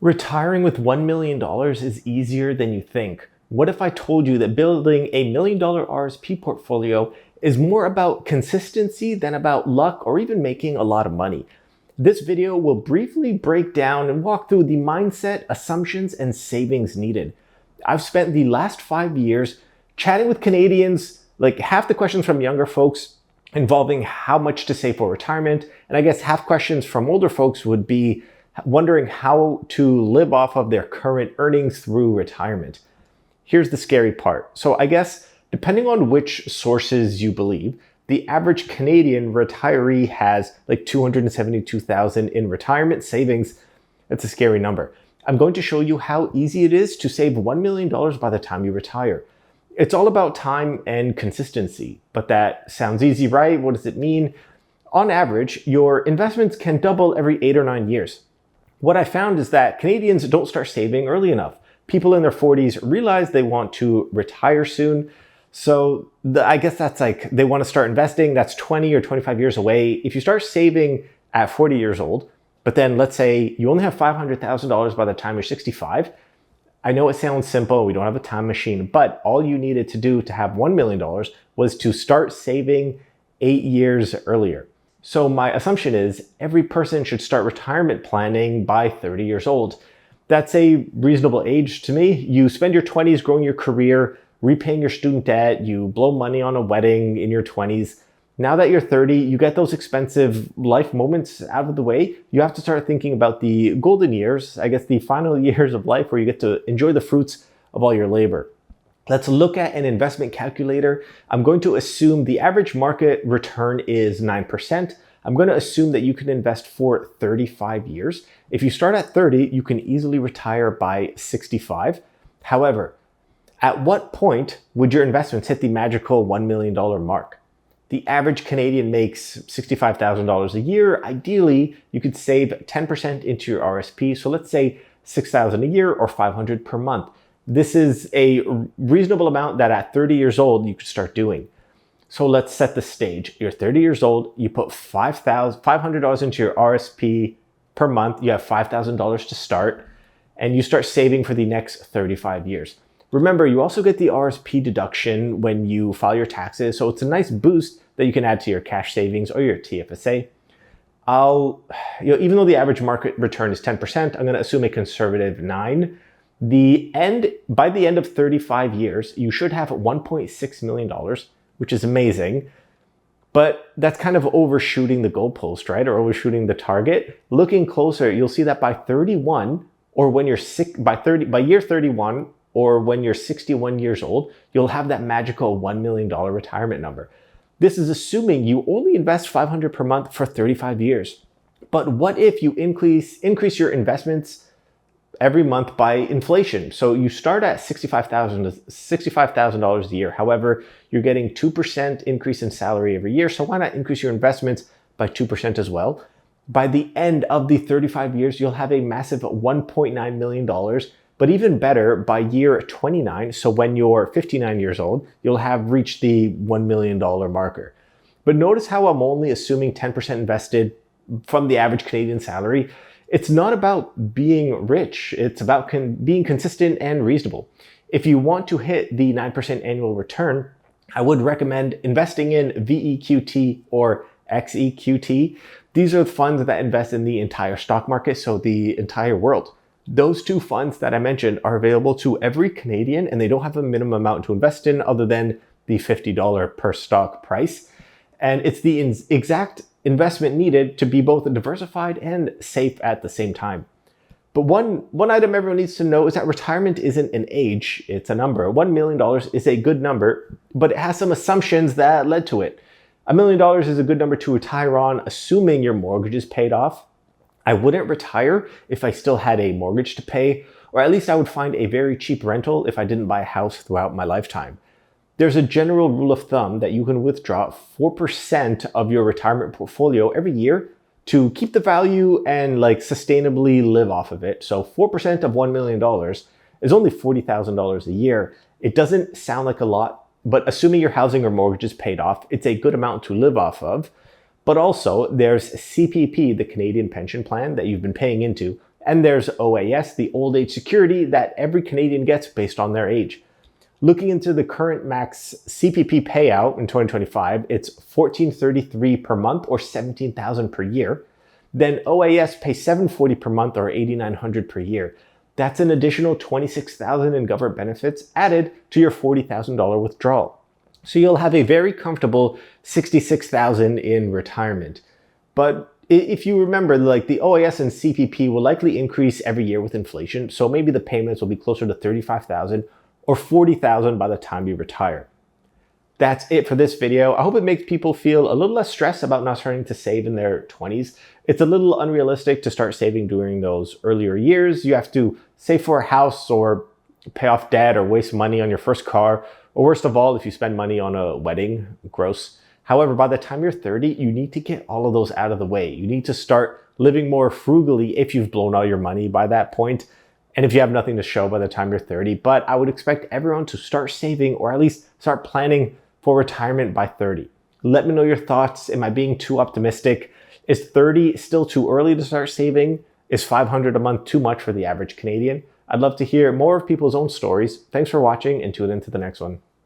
Retiring with $1 million is easier than you think. What if I told you that building a $1 million RSP portfolio is more about consistency than about luck or even making a lot of money? This video will briefly break down and walk through the mindset, assumptions, and savings needed. I've spent the last 5 years chatting with Canadians, like half the questions from younger folks involving how much to save for retirement, and I guess half questions from older folks would be wondering how to live off of their current earnings through retirement. Here's the scary part. So I guess depending on which sources you believe, the average Canadian retiree has like $272,000 in retirement savings. That's a scary number. I'm going to show you how easy it is to save $1 million by the time you retire. It's all about time and consistency, but that sounds easy, right? What does it mean? On average, your investments can double every 8 or 9 years. What I found is that Canadians don't start saving early enough. People in their 40s realize they want to retire soon. So I guess that's like they want to start investing. That's 20 or 25 years away. If you start saving at 40 years old, but then let's say you only have $500,000 by the time you're 65. I know it sounds simple. We don't have a time machine, but all you needed to do to have $1 million was to start saving 8 years earlier. So my assumption is every person should start retirement planning by 30 years old. That's a reasonable age to me. You spend your 20s growing your career, repaying your student debt, you blow money on a wedding in your 20s. Now that you're 30, you get those expensive life moments out of the way. You have to start thinking about the golden years, I guess the final years of life where you get to enjoy the fruits of all your labor. Let's look at an investment calculator. I'm going to assume the average market return is 9%. I'm going to assume that you can invest for 35 years. If you start at 30, you can easily retire by 65. However, at what point would your investments hit the magical $1 million mark? The average Canadian makes $65,000 a year. Ideally, you could save 10% into your RSP. So let's say $6,000 a year or $500 per month. This is a reasonable amount that at 30 years old, you could start doing. So let's set the stage. You're 30 years old, you put $500 into your RSP per month, you have $5,000 to start, and you start saving for the next 35 years. Remember, you also get the RSP deduction when you file your taxes, so it's a nice boost that you can add to your cash savings or your TFSA. Even though the average market return is 10%, I'm going to assume a conservative 9%. By the end of 35 years, you should have $1.6 million, which is amazing. But that's kind of overshooting the goalpost, right? Or overshooting the target. Looking closer, you'll see that by 31, or when you're by year 31, or when you're 61 years old, you'll have that magical $1 million retirement number. This is assuming you only invest $500 per month for 35 years. But what if you increase your investments every month by inflation? So you start at $65,000 a year. However, you're getting 2% increase in salary every year. So why not increase your investments by 2% as well? By the end of the 35 years, you'll have a massive $1.9 million. But even better, by year 29, so when you're 59 years old, you'll have reached the $1 million marker. But notice how I'm only assuming 10% invested from the average Canadian salary. It's not about being rich. It's about being consistent and reasonable. If you want to hit the 9% annual return, I would recommend investing in VEQT or XEQT. These are the funds that invest in the entire stock market, so the entire world. Those two funds that I mentioned are available to every Canadian, and they don't have a minimum amount to invest in other than the $50 per stock price. And it's the exact investment needed to be both diversified and safe at the same time. But one item everyone needs to know is that retirement isn't an age, it's a number. $1 million is a good number, but it has some assumptions that led to it. $1 million is a good number to retire on, assuming your mortgage is paid off. I wouldn't retire if I still had a mortgage to pay, or at least I would find a very cheap rental if I didn't buy a house throughout my lifetime. There's a general rule of thumb that you can withdraw 4% of your retirement portfolio every year to keep the value and sustainably live off of it. So 4% of $1 million is only $40,000 a year. It doesn't sound like a lot, but assuming your housing or mortgage is paid off, it's a good amount to live off of. But also there's CPP, the Canadian Pension Plan that you've been paying into, And there's OAS, the old age security that every Canadian gets based on their age. Looking into the current max CPP payout in 2025, it's $1,433 per month or $17,000 per year. Then OAS pays $740 per month or $8,900 per year. That's an additional $26,000 in government benefits added to your $40,000 withdrawal. So you'll have a very comfortable $66,000 in retirement. But if you remember, like the OAS and CPP will likely increase every year with inflation, so maybe the payments will be closer to $35,000 or $40,000 by the time you retire. That's it for this video. I hope it makes people feel a little less stressed about not starting to save in their 20s. It's a little unrealistic to start saving during those earlier years. You have to save for a house or pay off debt or waste money on your first car, or worst of all, if you spend money on a wedding, gross. However, by the time you're 30, you need to get all of those out of the way. You need to start living more frugally if you've blown all your money by that point, and if you have nothing to show by the time you're 30. But I would expect everyone to start saving, or at least start planning for retirement by 30. Let me know your thoughts. Am I being too optimistic? Is 30 still too early to start saving? Is $500 a month too much for the average Canadian? I'd love to hear more of people's own stories. Thanks for watching, and tune in to the next one.